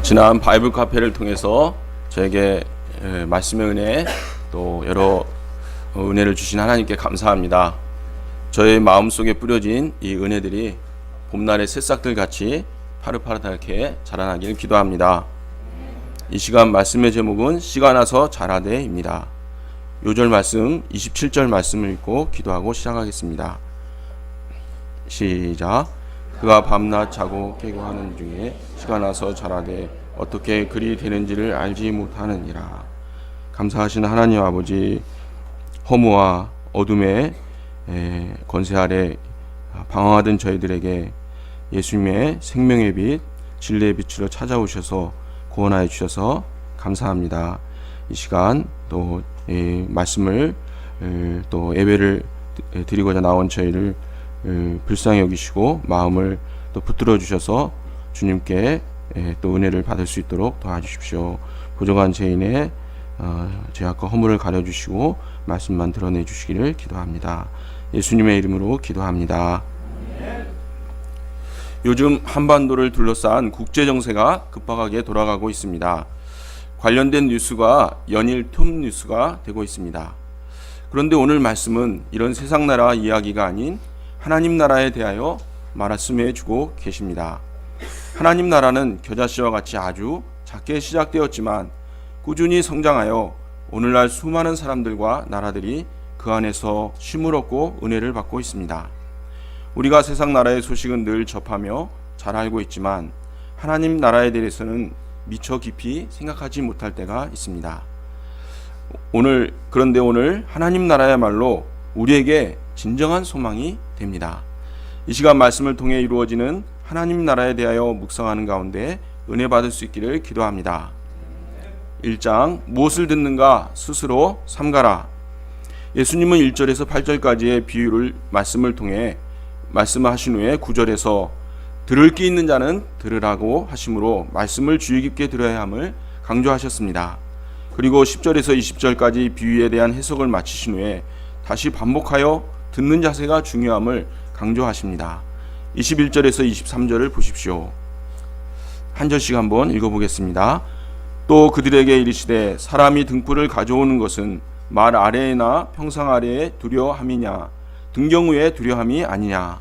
지난 바이블 카페를 통해서 저에게 말씀의 은혜 또 여러 은혜를 주신 하나님께 감사합니다. 저의 마음속에 뿌려진 이 은혜들이 봄날의 새싹들 같이 파릇파릇하게 자라나기를 기도합니다. 이 시간 말씀의 제목은 씨가 나서 자라되입니다. 요절 말씀 27절 말씀을 읽고 기도하고 시작하겠습니다. 시작. 그가 밤낮 자고 깨고 하는 중에 씨가 나서 자라되 어떻게 그리 되는지를 알지 못하느니라. 감사하신 하나님 아버지, 허무와 어둠의 권세 아래 방황하던 저희들에게 예수님의 생명의 빛, 진리의 빛으로 찾아오셔서 구원하여 주셔서 감사합니다. 이 시간 또 말씀을 또 예배를 드리고자 나온 저희를 불쌍히 여기시고 마음을 또 붙들어 주셔서 주님께 또 은혜를 받을 수 있도록 도와주십시오. 부족한 죄인의 죄악과 허물을 가려주시고 말씀만 드러내 주시기를 기도합니다. 예수님의 이름으로 기도합니다. 요즘 한반도를 둘러싼 국제정세가 급박하게 돌아가고 있습니다. 관련된 뉴스가 연일 톱 뉴스가 되고 있습니다. 그런데 오늘 말씀은 이런 세상 나라 이야기가 아닌 하나님 나라에 대하여 말씀해 주고 계십니다. 하나님 나라는 겨자씨와 같이 아주 작게 시작되었지만 꾸준히 성장하여 오늘날 수많은 사람들과 나라들이 그 안에서 쉼을 얻고 은혜를 받고 있습니다. 우리가 세상 나라의 소식은 늘 접하며 잘 알고 있지만 하나님 나라에 대해서는 미처 깊이 생각하지 못할 때가 있습니다. 그런데 오늘 하나님 나라야말로 우리에게 진정한 소망이 됩니다. 이 시간 말씀을 통해 이루어지는 하나님 나라에 대하여 묵상하는 가운데 은혜 받을 수 있기를 기도합니다. 1장 무엇을 듣는가 스스로 삼가라. 예수님은 1절에서 8절까지의 비유를 말씀을 통해 말씀을 하신 후에 9절에서 들을 귀 있는 자는 들으라고 하심으로 말씀을 주의 깊게 들어야 함을 강조하셨습니다. 그리고 10절에서 20절까지 비유에 대한 해석을 마치신 후에 다시 반복하여 듣는 자세가 중요함을 강조하십니다. 21절에서 23절을 보십시오. 한 절씩 한번 읽어보겠습니다. 또 그들에게 이르시되 사람이 등불을 가져오는 것은 말 아래에나 평상 아래에 두려함이냐 등경 위에 두려함이 아니냐.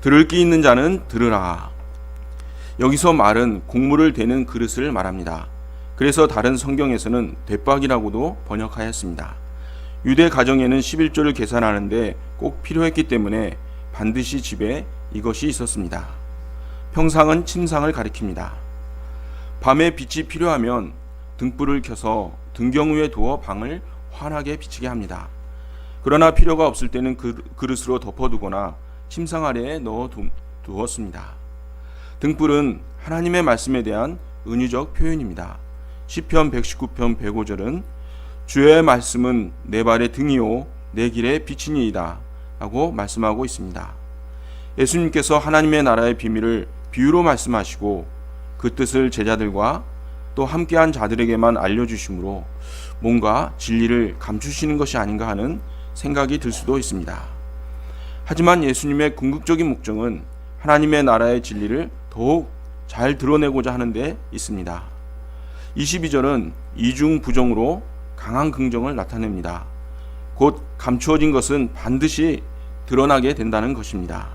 들을 귀 있는 자는 들으라. 여기서 말은 곡물을 대는 그릇을 말합니다. 그래서 다른 성경에서는 대박이라고도 번역하였습니다. 유대 가정에는 11조를 계산하는데 꼭 필요했기 때문에 반드시 집에 이것이 있었습니다. 평상은 침상을 가리킵니다. 밤에 빛이 필요하면 등불을 켜서 등경 위에 두어 방을 환하게 비치게 합니다. 그러나 필요가 없을 때는 그릇으로 덮어두거나 침상 아래에 넣어 두었습니다. 등불은 하나님의 말씀에 대한 은유적 표현입니다. 시편 119편 105절은 주의 말씀은 내 발의 등이요 내 길의 빛이니이다 라고 말씀하고 있습니다. 예수님께서 하나님의 나라의 비밀을 비유로 말씀하시고 그 뜻을 제자들과 또 함께한 자들에게만 알려주심으로 뭔가 진리를 감추시는 것이 아닌가 하는 생각이 들 수도 있습니다. 하지만 예수님의 궁극적인 목적은 하나님의 나라의 진리를 더욱 잘 드러내고자 하는 데 있습니다. 22절은 이중 부정으로 강한 긍정을 나타냅니다. 곧 감추어진 것은 반드시 드러나게 된다는 것입니다.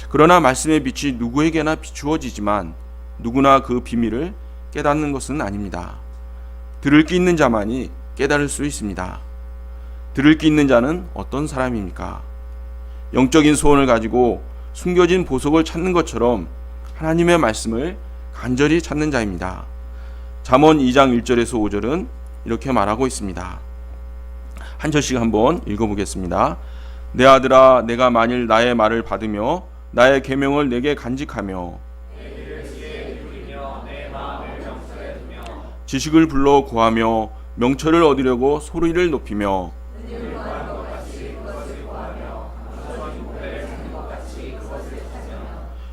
그러나 말씀의 빛이 누구에게나 비추어지지만 누구나 그 비밀을 깨닫는 것은 아닙니다. 들을 귀 있는 자만이 깨달을 수 있습니다. 들을 귀 있는 자는 어떤 사람입니까? 영적인 소원을 가지고 숨겨진 보석을 찾는 것처럼 하나님의 말씀을 간절히 찾는 자입니다. 잠언 2장 1절에서 5절은 이렇게 말하고 있습니다. 한 절씩 한번 읽어보겠습니다. 내 아들아, 내가 만일 나의 말을 받으며 나의 계명을 내게 간직하며 지식을 불러 구하며 명철을 얻으려고 소리를 높이며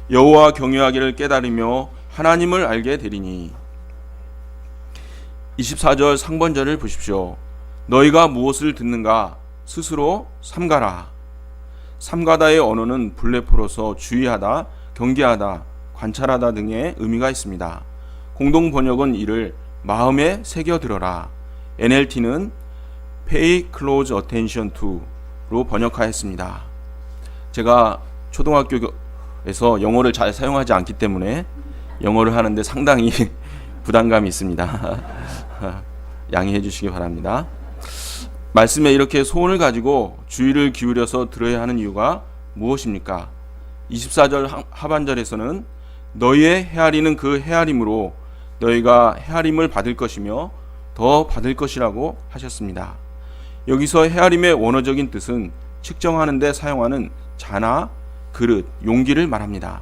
여호와 경외하기를 깨달으며 하나님을 알게 되리니. 24절 상반절을 보십시오. 너희가 무엇을 듣는가 스스로 삼가라. 삼가다의 언어는 블레포로서 주의하다, 경계하다, 관찰하다 등의 의미가 있습니다. 공동 번역은 이를 마음에 새겨들어라, NLT는 Pay Close Attention to로 번역하였습니다. 제가 초등학교에서 영어를 잘 사용하지 않기 때문에 영어를 하는데 상당히 부담감이 있습니다. 양해해 주시기 바랍니다. 말씀에 이렇게 소원을 가지고 주의를 기울여서 들어야 하는 이유가 무엇입니까? 24절 하반절에서는 너희의 헤아리는 그 헤아림으로 너희가 헤아림을 받을 것이며 더 받을 것이라고 하셨습니다. 여기서 헤아림의 원어적인 뜻은 측정하는 데 사용하는 자나 그릇, 용기를 말합니다.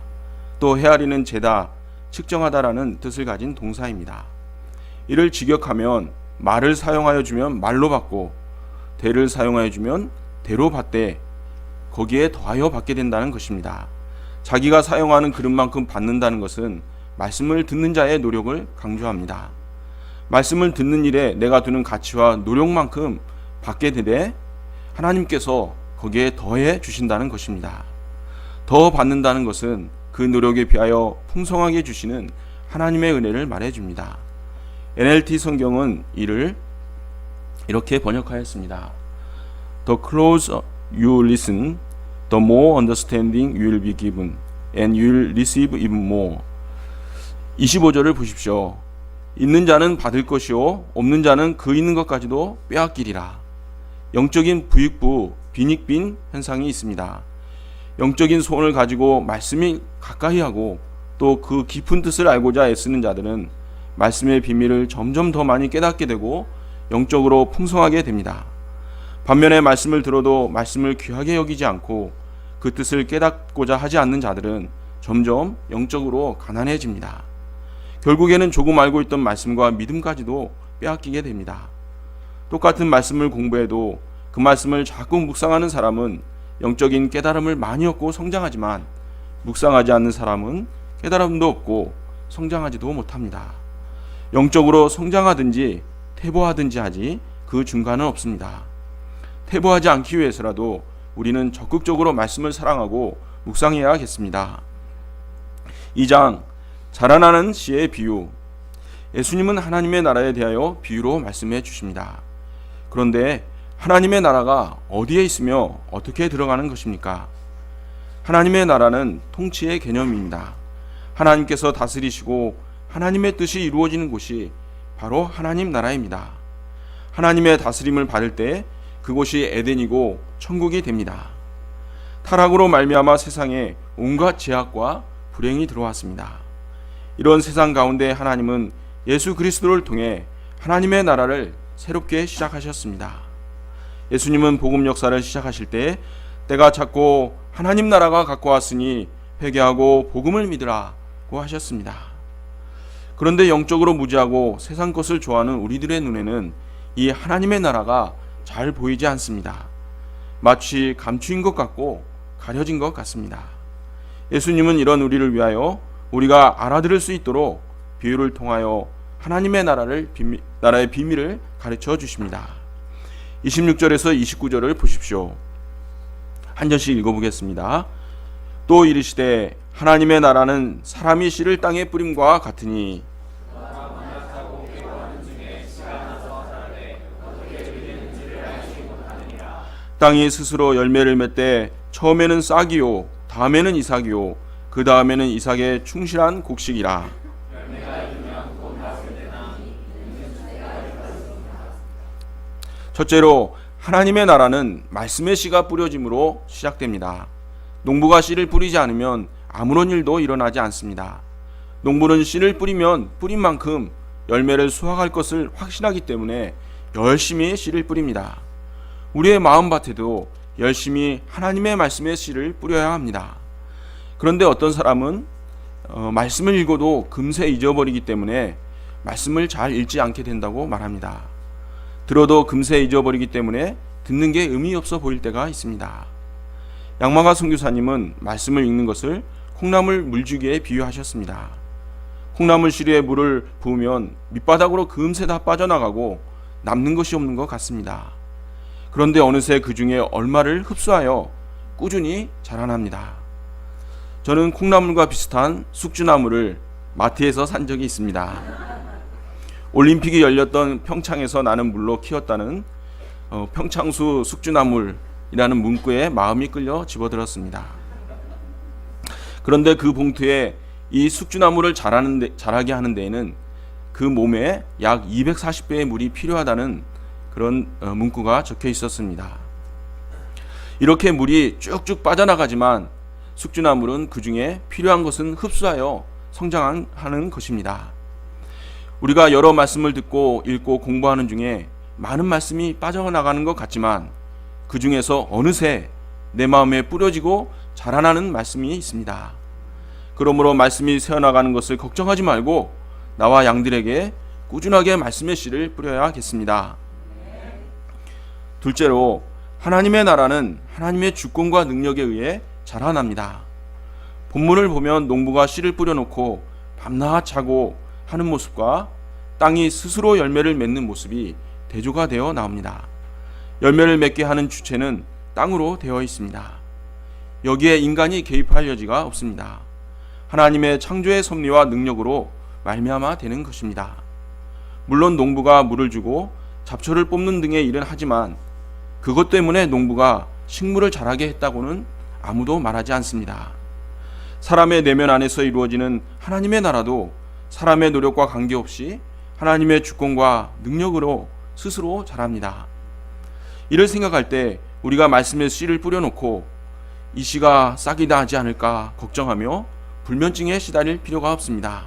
또 헤아리는 재다, 측정하다라는 뜻을 가진 동사입니다. 이를 직역하면 말을 사용하여 주면 말로 받고 대를 사용하여 주면 대로 받되 거기에 더하여 받게 된다는 것입니다. 자기가 사용하는 그릇만큼 받는다는 것은 말씀을 듣는 자의 노력을 강조합니다. 말씀을 듣는 일에 내가 두는 가치와 노력만큼 받게 되되 하나님께서 거기에 더해 주신다는 것입니다. 더 받는다는 것은 그 노력에 비하여 풍성하게 주시는 하나님의 은혜를 말해줍니다. NLT 성경은 이를 이렇게 번역하였습니다. The closer you listen, the more understanding you will be given, and you will receive even more. 25절을 보십시오. 있는 자는 받을 것이요 없는 자는 그 있는 것까지도 빼앗기리라. 영적인 부익부, 빈익빈 현상이 있습니다. 영적인 소원을 가지고 말씀이 가까이 하고 또 그 깊은 뜻을 알고자 애쓰는 자들은 말씀의 비밀을 점점 더 많이 깨닫게 되고 영적으로 풍성하게 됩니다. 반면에 말씀을 들어도 말씀을 귀하게 여기지 않고 그 뜻을 깨닫고자 하지 않는 자들은 점점 영적으로 가난해집니다. 결국에는 조금 알고 있던 말씀과 믿음까지도 빼앗기게 됩니다. 똑같은 말씀을 공부해도 그 말씀을 자꾸 묵상하는 사람은 영적인 깨달음을 많이 얻고 성장하지만 묵상하지 않는 사람은 깨달음도 없고 성장하지도 못합니다. 영적으로 성장하든지 퇴보하든지 하지 그 중간은 없습니다. 퇴보하지 않기 위해서라도 우리는 적극적으로 말씀을 사랑하고 묵상해야겠습니다. 2장 자라나는 씨의 비유. 예수님은 하나님의 나라에 대하여 비유로 말씀해 주십니다. 그런데 하나님의 나라가 어디에 있으며 어떻게 들어가는 것입니까? 하나님의 나라는 통치의 개념입니다. 하나님께서 다스리시고 하나님의 뜻이 이루어지는 곳이 바로 하나님 나라입니다. 하나님의 다스림을 받을 때 그곳이 에덴이고 천국이 됩니다. 타락으로 말미암아 세상에 온갖 제약과 불행이 들어왔습니다. 이런 세상 가운데 하나님은 예수 그리스도를 통해 하나님의 나라를 새롭게 시작하셨습니다. 예수님은 복음 역사를 시작하실 때 때가 찼고 하나님 나라가 갖고 왔으니 회개하고 복음을 믿으라고 하셨습니다. 그런데 영적으로 무지하고 세상 것을 좋아하는 우리들의 눈에는 이 하나님의 나라가 잘 보이지 않습니다. 마치 감추인 것 같고 가려진 것 같습니다. 예수님은 이런 우리를 위하여 우리가 알아들을 수 있도록 비유를 통하여 하나님의 나라의 비밀을 가르쳐 주십니다. 26절에서 29절을 보십시오. 한 절씩 읽어보겠습니다. 또 이르시되 하나님의 나라는 사람이 씨를 땅에 뿌림과 같으니 땅이 스스로 열매를 맺되 처음에는 싹이요 다음에는 이삭이요 그 다음에는 이삭의 충실한 곡식이라. 첫째로 하나님의 나라는 말씀의 씨가 뿌려짐으로 시작됩니다. 농부가 씨를 뿌리지 않으면 아무런 일도 일어나지 않습니다. 농부는 씨를 뿌리면 뿌린 만큼 열매를 수확할 것을 확신하기 때문에 열심히 씨를 뿌립니다. 우리의 마음밭에도 열심히 하나님의 말씀의 씨를 뿌려야 합니다. 그런데 어떤 사람은 말씀을 읽어도 금세 잊어버리기 때문에 말씀을 잘 읽지 않게 된다고 말합니다. 들어도 금세 잊어버리기 때문에 듣는 게 의미 없어 보일 때가 있습니다. 양마가 선교사님은 말씀을 읽는 것을 콩나물 물주기에 비유하셨습니다. 콩나물 시루에 물을 부으면 밑바닥으로 금세 다 빠져나가고 남는 것이 없는 것 같습니다. 그런데 어느새 그 중에 얼마를 흡수하여 꾸준히 자라납니다. 저는 콩나물과 비슷한 숙주나물을 마트에서 산 적이 있습니다. 올림픽이 열렸던 평창에서 나는 물로 키웠다는 평창수 숙주나물이라는 문구에 마음이 끌려 집어들었습니다. 그런데 그 봉투에 이 숙주나물을 자라게 하는 데에는 그 몸에 약 240배의 물이 필요하다는 그런 문구가 적혀 있었습니다. 이렇게 물이 쭉쭉 빠져나가지만 숙주나물은 그 중에 필요한 것은 흡수하여 성장하는 것입니다. 우리가 여러 말씀을 듣고 읽고 공부하는 중에 많은 말씀이 빠져나가는 것 같지만 그 중에서 어느새 내 마음에 뿌려지고 자라나는 말씀이 있습니다. 그러므로 말씀이 새어나가는 것을 걱정하지 말고 나와 양들에게 꾸준하게 말씀의 씨를 뿌려야겠습니다. 둘째로, 하나님의 나라는 하나님의 주권과 능력에 의해 자라납니다. 본문을 보면 농부가 씨를 뿌려놓고 밤낮 자고 하는 모습과 땅이 스스로 열매를 맺는 모습이 대조가 되어 나옵니다. 열매를 맺게 하는 주체는 땅으로 되어 있습니다. 여기에 인간이 개입할 여지가 없습니다. 하나님의 창조의 섭리와 능력으로 말미암아 되는 것입니다. 물론 농부가 물을 주고 잡초를 뽑는 등의 일은 하지만 그것 때문에 농부가 식물을 자라게 했다고는 아무도 말하지 않습니다. 사람의 내면 안에서 이루어지는 하나님의 나라도 사람의 노력과 관계없이 하나님의 주권과 능력으로 스스로 자랍니다. 이를 생각할 때 우리가 말씀의 씨를 뿌려놓고 이 씨가 싹이 나지 않을까 걱정하며 불면증에 시달릴 필요가 없습니다.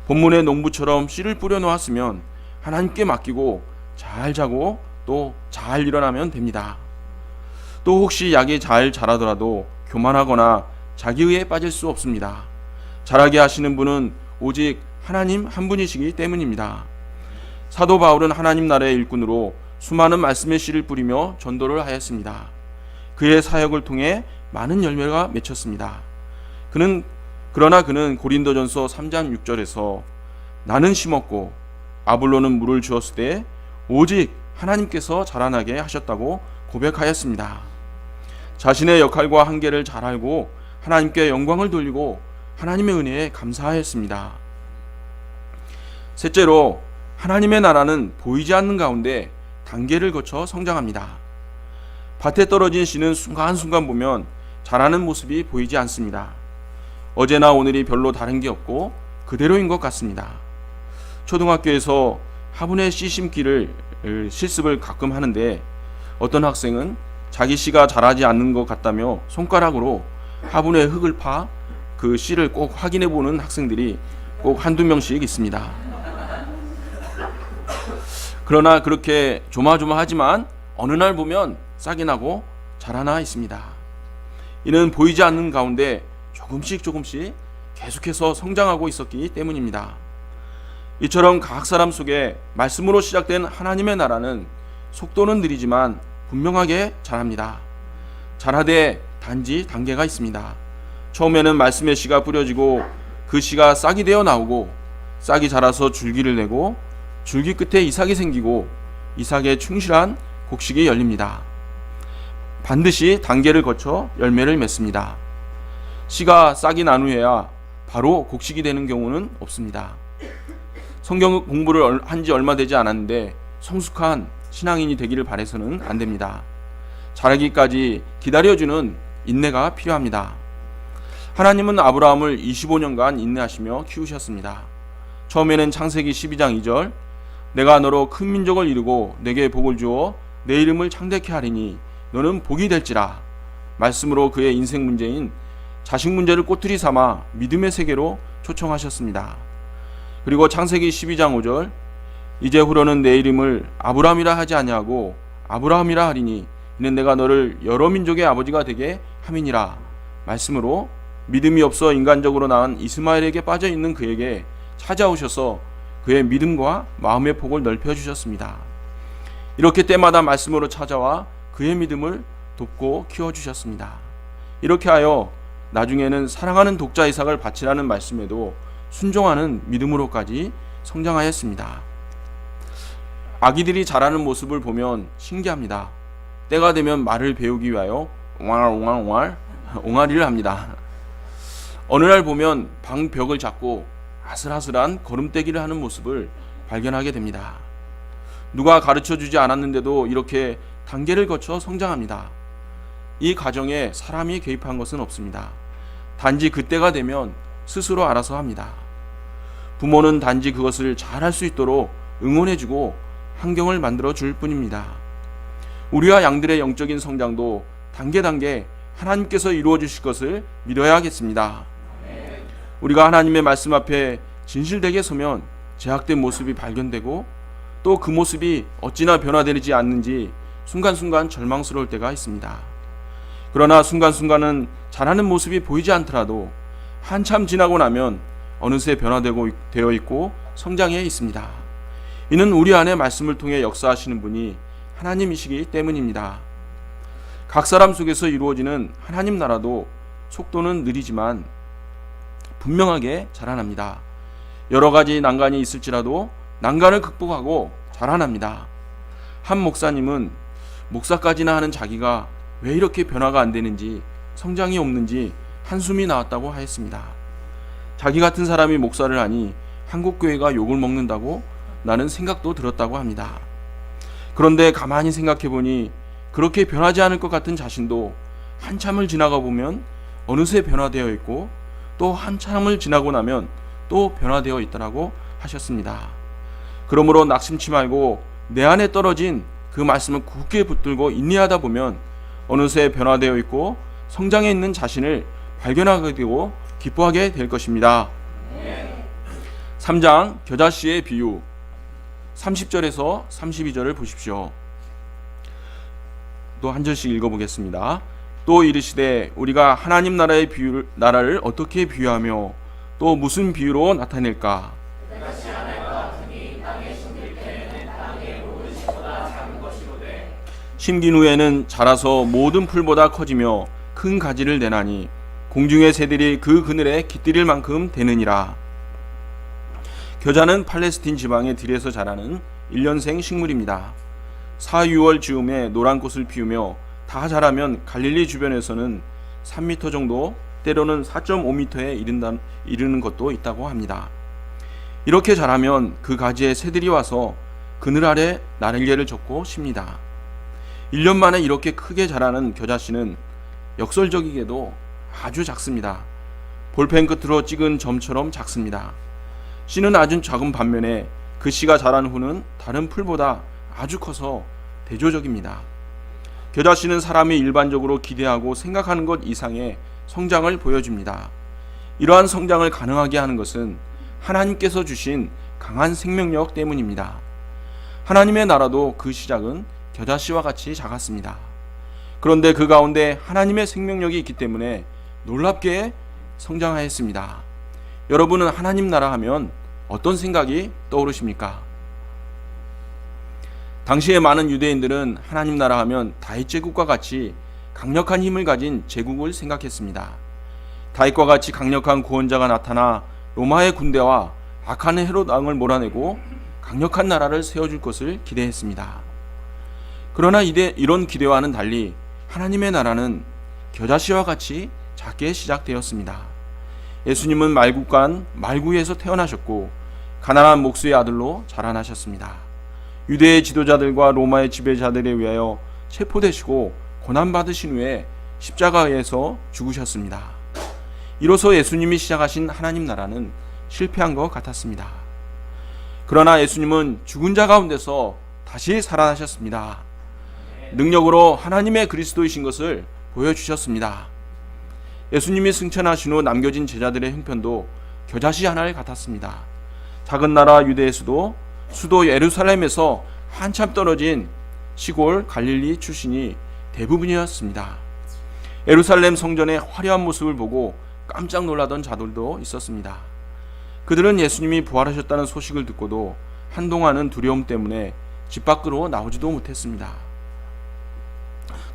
본문의 농부처럼 씨를 뿌려놓았으면 하나님께 맡기고 잘 자고 또 잘 일어나면 됩니다. 또 혹시 약이 잘 자라더라도 교만하거나 자기의에 빠질 수 없습니다. 자라게 하시는 분은 오직 하나님 한 분이시기 때문입니다. 사도 바울은 하나님 나라의 일꾼으로 수많은 말씀의 씨를 뿌리며 전도를 하였습니다. 그의 사역을 통해 많은 열매가 맺혔습니다. 그러나 그는 고린도전서 3장 6절에서 나는 심었고 아볼로는 물을 주었을 때 오직 하나님께서 자라나게 하셨다고 고백하였습니다. 자신의 역할과 한계를 잘 알고 하나님께 영광을 돌리고 하나님의 은혜에 감사하였습니다. 셋째로, 하나님의 나라는 보이지 않는 가운데 단계를 거쳐 성장합니다. 밭에 떨어진 씨는 순간순간 보면 자라는 모습이 보이지 않습니다. 어제나 오늘이 별로 다른 게 없고 그대로인 것 같습니다. 초등학교에서 화분에 씨 심기를 실습을 가끔 하는데 어떤 학생은 자기 씨가 자라지 않는 것 같다며 손가락으로 화분에 흙을 파 그 씨를 꼭 확인해 보는 학생들이 꼭 한두 명씩 있습니다. 그러나 그렇게 조마조마하지만 어느 날 보면 싹이 나고 자라나 있습니다. 이는 보이지 않는 가운데 조금씩 계속해서 성장하고 있었기 때문입니다. 이처럼 각 사람 속에 말씀으로 시작된 하나님의 나라는 속도는 느리지만 분명하게 자랍니다. 자라되 단지 단계가 있습니다. 처음에는 말씀의 씨가 뿌려지고 그 씨가 싹이 되어 나오고 싹이 자라서 줄기를 내고 줄기 끝에 이삭이 생기고 이삭에 충실한 곡식이 열립니다. 반드시 단계를 거쳐 열매를 맺습니다. 씨가 싹이 난 후에야 바로 곡식이 되는 경우는 없습니다. 성경 공부를 한 지 얼마 되지 않았는데 성숙한 신앙인이 되기를 바라서는 안 됩니다. 자라기까지 기다려주는 인내가 필요합니다. 하나님은 아브라함을 25년간 인내하시며 키우셨습니다. 처음에는 창세기 12장 2절 내가 너로 큰 민족을 이루고 내게 복을 주어 내 이름을 창대케 하리니 너는 복이 될지라 말씀으로 그의 인생 문제인 자식 문제를 꼬투리 삼아 믿음의 세계로 초청하셨습니다. 그리고 창세기 12장 5절 이제 후로는 내 이름을 아브라함이라 하지 아니하고 아브라함이라 하리니 이는 내가 너를 여러 민족의 아버지가 되게 함이니라 말씀으로 믿음이 없어 인간적으로 낳은 이스마엘에게 빠져있는 그에게 찾아오셔서 그의 믿음과 마음의 폭을 넓혀주셨습니다. 이렇게 때마다 말씀으로 찾아와 그의 믿음을 돕고 키워주셨습니다. 이렇게 하여 나중에는 사랑하는 독자 이삭을 바치라는 말씀에도 순종하는 믿음으로까지 성장하였습니다. 아기들이 자라는 모습을 보면 신기합니다. 때가 되면 말을 배우기 위하여 옹알이를 합니다. 어느 날 보면 방 벽을 잡고 아슬아슬한 걸음떼기를 하는 모습을 발견하게 됩니다. 누가 가르쳐주지 않았는데도 이렇게 단계를 거쳐 성장합니다. 이 과정에 사람이 개입한 것은 없습니다. 단지 그때가 되면 스스로 알아서 합니다. 부모는 단지 그것을 잘할 수 있도록 응원해주고 환경을 만들어 줄 뿐입니다. 우리와 양들의 영적인 성장도 단계 하나님께서 이루어 주실 것을 믿어야겠습니다. 우리가 하나님의 말씀 앞에 진실되게 서면 제약된 모습이 발견되고 또 그 모습이 어찌나 변화되지 않는지 순간순간 절망스러울 때가 있습니다. 그러나 순간순간은 잘하는 모습이 보이지 않더라도 한참 지나고 나면 어느새 되어 있고 성장해 있습니다. 이는 우리 안에 말씀을 통해 역사하시는 분이 하나님이시기 때문입니다. 각 사람 속에서 이루어지는 하나님 나라도 속도는 느리지만 분명하게 자라납니다. 여러 가지 난간이 있을지라도 난간을 극복하고 자라납니다. 한 목사님은 목사까지나 하는 자기가 왜 이렇게 변화가 안 되는지, 성장이 없는지 한숨이 나왔다고 하였습니다. 자기 같은 사람이 목사를 하니 한국교회가 욕을 먹는다고 나는 생각도 들었다고 합니다. 그런데 가만히 생각해 보니 그렇게 변하지 않을 것 같은 자신도 한참을 지나가 보면 어느새 변화되어 있고 또 한참을 지나고 나면 또 변화되어 있더라고 하셨습니다. 그러므로 낙심치 말고 내 안에 떨어진 그 말씀을 굳게 붙들고 인내하다 보면 어느새 변화되어 있고 성장해 있는 자신을 발견하게 되고 기뻐하게 될 것입니다. 3장 겨자씨의 비유 30절에서 32절을 보십시오. 또 한 절씩 읽어보겠습니다. 또 이르시되 우리가 하나님 나라를 어떻게 비유하며 또 무슨 비유로 나타낼까? 심긴 후에는 자라서 모든 풀보다 커지며 큰 가지를 내나니 공중의 새들이 그 그늘에 깃들일 만큼 되느니라. 겨자는 팔레스틴 지방의 들에서 자라는 1년생 식물입니다. 4, 6월 즈음에 노란 꽃을 피우며 다 자라면 갈릴리 주변에서는 3m 정도, 때로는 4.5m에 이르는 것도 있다고 합니다. 이렇게 자라면 그 가지에 새들이 와서 그늘 아래 날개를 젓고 쉽니다. 1년 만에 이렇게 크게 자라는 겨자씨는 역설적이게도 아주 작습니다. 볼펜 끝으로 찍은 점처럼 작습니다. 씨는 아주 작은 반면에 그 씨가 자란 후는 다른 풀보다 아주 커서 대조적입니다. 겨자씨는 사람이 일반적으로 기대하고 생각하는 것 이상의 성장을 보여줍니다. 이러한 성장을 가능하게 하는 것은 하나님께서 주신 강한 생명력 때문입니다. 하나님의 나라도 그 시작은 겨자씨와 같이 작았습니다. 그런데 그 가운데 하나님의 생명력이 있기 때문에 놀랍게 성장하였습니다. 여러분은 하나님 나라 하면 어떤 생각이 떠오르십니까? 당시에 많은 유대인들은 하나님 나라 하면 다윗 제국과 같이 강력한 힘을 가진 제국을 생각했습니다. 다윗과 같이 강력한 구원자가 나타나 로마의 군대와 악한 헤롯 왕을 몰아내고 강력한 나라를 세워줄 것을 기대했습니다. 그러나 이런 기대와는 달리 하나님의 나라는 겨자씨와 같이 작게 시작되었습니다. 예수님은 말국간 말구에서 태어나셨고 가난한 목수의 아들로 자라나셨습니다. 유대의 지도자들과 로마의 지배자들에 의하여 체포되시고 고난받으신 후에 십자가에서 죽으셨습니다. 이로써 예수님이 시작하신 하나님 나라는 실패한 것 같았습니다. 그러나 예수님은 죽은 자 가운데서 다시 살아나셨습니다. 능력으로 하나님의 그리스도이신 것을 보여주셨습니다. 예수님이 승천하신 후 남겨진 제자들의 형편도 겨자씨 하나를 같았습니다. 작은 나라 유대에서도 수도 예루살렘에서 한참 떨어진 시골 갈릴리 출신이 대부분이었습니다. 예루살렘 성전의 화려한 모습을 보고 깜짝 놀라던 자들도 있었습니다. 그들은 예수님이 부활하셨다는 소식을 듣고도 한동안은 두려움 때문에 집 밖으로 나오지도 못했습니다.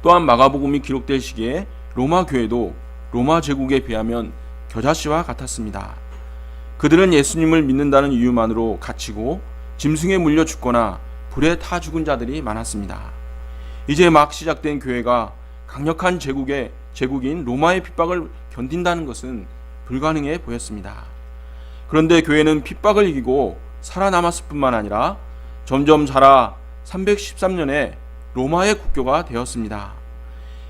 또한 마가복음이 기록될 시기에 로마 교회도 로마 제국에 비하면 겨자씨와 같았습니다. 그들은 예수님을 믿는다는 이유만으로 갇히고 짐승에 물려 죽거나 불에 타 죽은 자들이 많았습니다. 이제 막 시작된 교회가 강력한 제국인 로마의 핍박을 견딘다는 것은 불가능해 보였습니다. 그런데 교회는 핍박을 이기고 살아남았을 뿐만 아니라 점점 자라 313년에 로마의 국교가 되었습니다.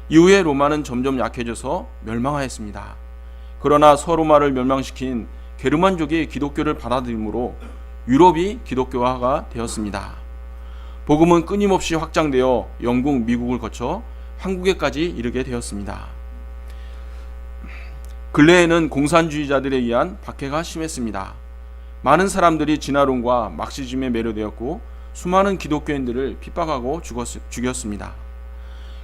이후에 로마는 점점 약해져서 멸망하였습니다. 그러나 서로마를 멸망시킨 게르만족이 기독교를 받아들이므로 유럽이 기독교화가 되었습니다. 복음은 끊임없이 확장되어 영국, 미국을 거쳐 한국에까지 이르게 되었습니다. 근래에는 공산주의자들에 의한 박해가 심했습니다. 많은 사람들이 진화론과 막시즘에 매료되었고 수많은 기독교인들을 핍박하고 죽였습니다.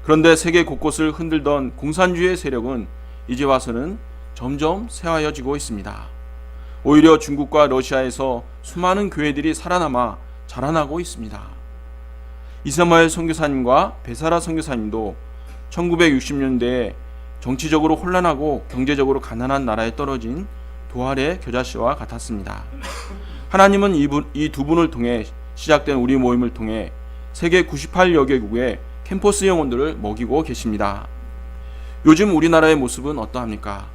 그런데 세계 곳곳을 흔들던 공산주의의 세력은 이제 와서는 점점 쇠하여지고 있습니다. 오히려 중국과 러시아에서 수많은 교회들이 살아남아 자라나고 있습니다. 이스마엘 선교사님과 베사라 선교사님도 1960년대에 정치적으로 혼란하고 경제적으로 가난한 나라에 떨어진 도할의 겨자씨와 같았습니다. 하나님은 이 두 분을 통해 시작된 우리 모임을 통해 세계 98여 개국의 캠퍼스 영혼들을 먹이고 계십니다. 요즘 우리나라의 모습은 어떠합니까?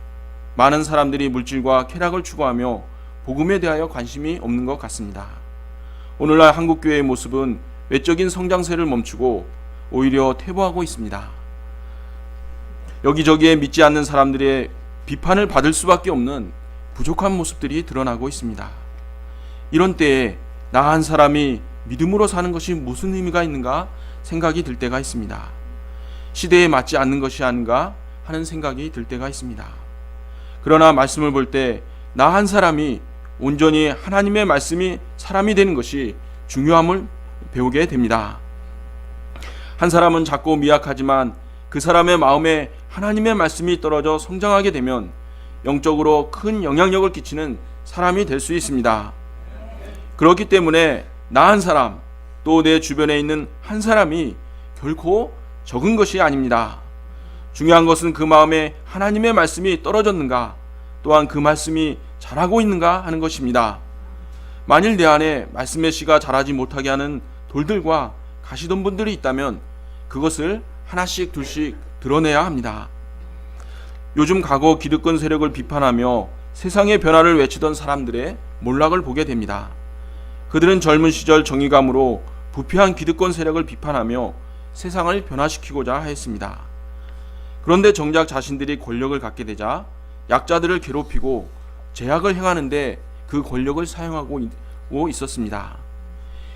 많은 사람들이 물질과 쾌락을 추구하며 복음에 대하여 관심이 없는 것 같습니다. 오늘날 한국교회의 모습은 외적인 성장세를 멈추고 오히려 퇴보하고 있습니다. 여기저기에 믿지 않는 사람들의 비판을 받을 수밖에 없는 부족한 모습들이 드러나고 있습니다. 이런 때에 나 한 사람이 믿음으로 사는 것이 무슨 의미가 있는가 생각이 들 때가 있습니다. 시대에 맞지 않는 것이 아닌가 하는 생각이 들 때가 있습니다. 그러나 말씀을 볼 때 나 한 사람이 온전히 하나님의 말씀이 사람이 되는 것이 중요함을 배우게 됩니다. 한 사람은 작고 미약하지만 그 사람의 마음에 하나님의 말씀이 떨어져 성장하게 되면 영적으로 큰 영향력을 끼치는 사람이 될 수 있습니다. 그렇기 때문에 나 한 사람, 또 내 주변에 있는 한 사람이 결코 적은 것이 아닙니다. 중요한 것은 그 마음에 하나님의 말씀이 떨어졌는가, 또한 그 말씀이 자라고 있는가 하는 것입니다. 만일 내 안에 말씀의 씨가 자라지 못하게 하는 돌들과 가시덤분들이 있다면 그것을 하나씩 둘씩 드러내야 합니다. 요즘 과거 기득권 세력을 비판하며 세상의 변화를 외치던 사람들의 몰락을 보게 됩니다. 그들은 젊은 시절 정의감으로 부패한 기득권 세력을 비판하며 세상을 변화시키고자 했습니다. 그런데 정작 자신들이 권력을 갖게 되자 약자들을 괴롭히고 제약을 행하는데 그 권력을 사용하고 있었습니다.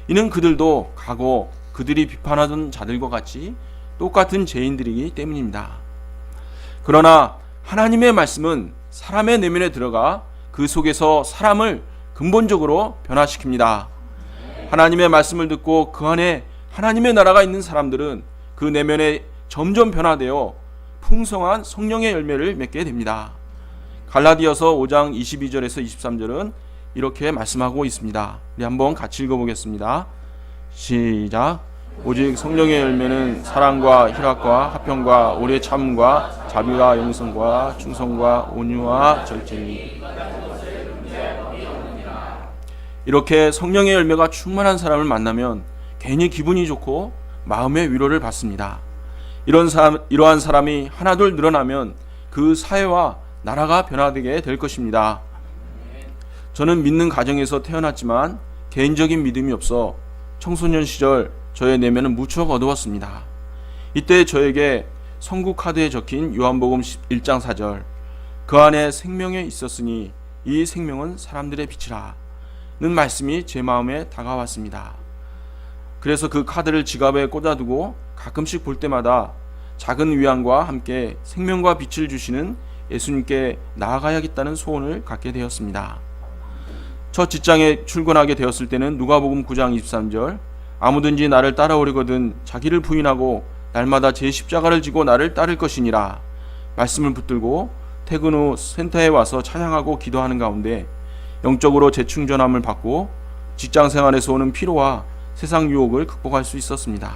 이는 그들도 과거 그들이 비판하던 자들과 같이 똑같은 죄인들이기 때문입니다. 그러나 하나님의 말씀은 사람의 내면에 들어가 그 속에서 사람을 근본적으로 변화시킵니다. 하나님의 말씀을 듣고 그 안에 하나님의 나라가 있는 사람들은 그 내면에 점점 변화되어 풍성한 성령의 열매를 맺게 됩니다. 갈라디아서 5장 22절에서 23절은 이렇게 말씀하고 있습니다. 우리 한번 같이 읽어보겠습니다. 시작. 오직 성령의 열매는 사랑과 희락과 화평과 오래 참음과 자비와 영성과 충성과 온유와 절제니. 이렇게 성령의 열매가 충만한 사람을 만나면 괜히 기분이 좋고 마음의 위로를 받습니다. 이러한 사람이 하나둘 늘어나면 그 사회와 나라가 변화되게 될 것입니다. 저는 믿는 가정에서 태어났지만 개인적인 믿음이 없어 청소년 시절 저의 내면은 무척 어두웠습니다. 이때 저에게 성구 카드에 적힌 요한복음 1장 4절, 그 안에 생명이 있었으니 이 생명은 사람들의 빛이라 는 말씀이 제 마음에 다가왔습니다. 그래서 그 카드를 지갑에 꽂아두고 가끔씩 볼 때마다 작은 위안과 함께 생명과 빛을 주시는 예수님께 나아가야겠다는 소원을 갖게 되었습니다. 첫 직장에 출근하게 되었을 때는 누가복음 9장 23절, 아무든지 나를 따라오려거든 자기를 부인하고 날마다 제 십자가를 지고 나를 따를 것이니라 말씀을 붙들고 퇴근 후 센터에 와서 찬양하고 기도하는 가운데 영적으로 재충전함을 받고 직장생활에서 오는 피로와 세상 유혹을 극복할 수 있었습니다.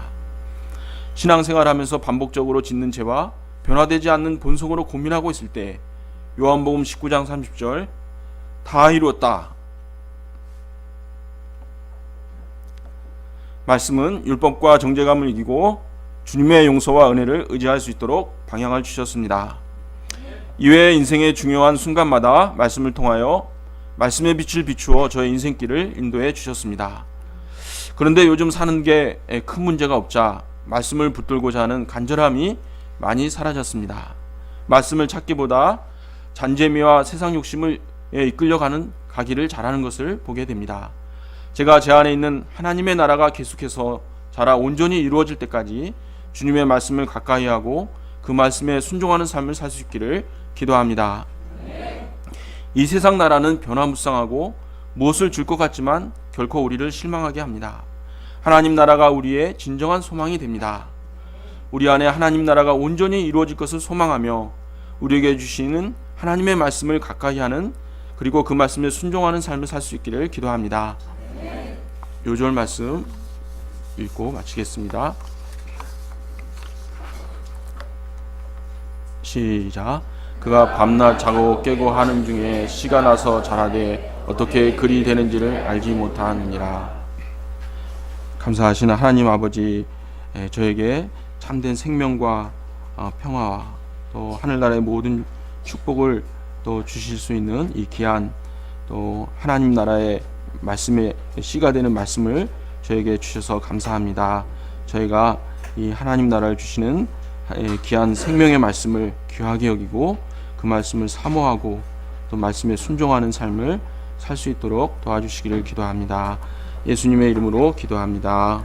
신앙생활하면서 반복적으로 짓는 죄와 변화되지 않는 본성으로 고민하고 있을 때 요한복음 19장 30절, 다 이루었다 말씀은 율법과 정죄감을 이기고 주님의 용서와 은혜를 의지할 수 있도록 방향을 주셨습니다. 이외에 인생의 중요한 순간마다 말씀을 통하여 말씀의 빛을 비추어 저의 인생길을 인도해 주셨습니다. 그런데 요즘 사는 게 큰 문제가 없자 말씀을 붙들고자 하는 간절함이 많이 사라졌습니다. 말씀을 찾기보다 잔재미와 세상 욕심을 이끌려가는 가기를 잘하는 것을 보게 됩니다. 제가 제 안에 있는 하나님의 나라가 계속해서 자라 온전히 이루어질 때까지 주님의 말씀을 가까이 하고 그 말씀에 순종하는 삶을 살 수 있기를 기도합니다. 이 세상 나라는 변화무쌍하고 무엇을 줄 것 같지만 결코 우리를 실망하게 합니다. 하나님 나라가 우리의 진정한 소망이 됩니다. 우리 안에 하나님 나라가 온전히 이루어질 것을 소망하며 우리에게 주시는 하나님의 말씀을 가까이 하는, 그리고 그 말씀에 순종하는 삶을 살 수 있기를 기도합니다. 요절 말씀 읽고 마치겠습니다. 시작. 그가 밤낮 자고 깨고 하는 중에 씨가 나서 자라되 어떻게 그리 되는지를 알지 못하느니라. 감사하시는 하나님 아버지, 저에게 참된 생명과 평화와 또 하늘나라의 모든 축복을 또 주실 수 있는 이 귀한 또 하나님 나라의 말씀의 씨가 되는 말씀을 저에게 주셔서 감사합니다. 저희가 이 하나님 나라를 주시는 귀한 생명의 말씀을 귀하게 여기고 그 말씀을 사모하고 또 말씀에 순종하는 삶을 살 수 있도록 도와주시기를 기도합니다. 예수님의 이름으로 기도합니다.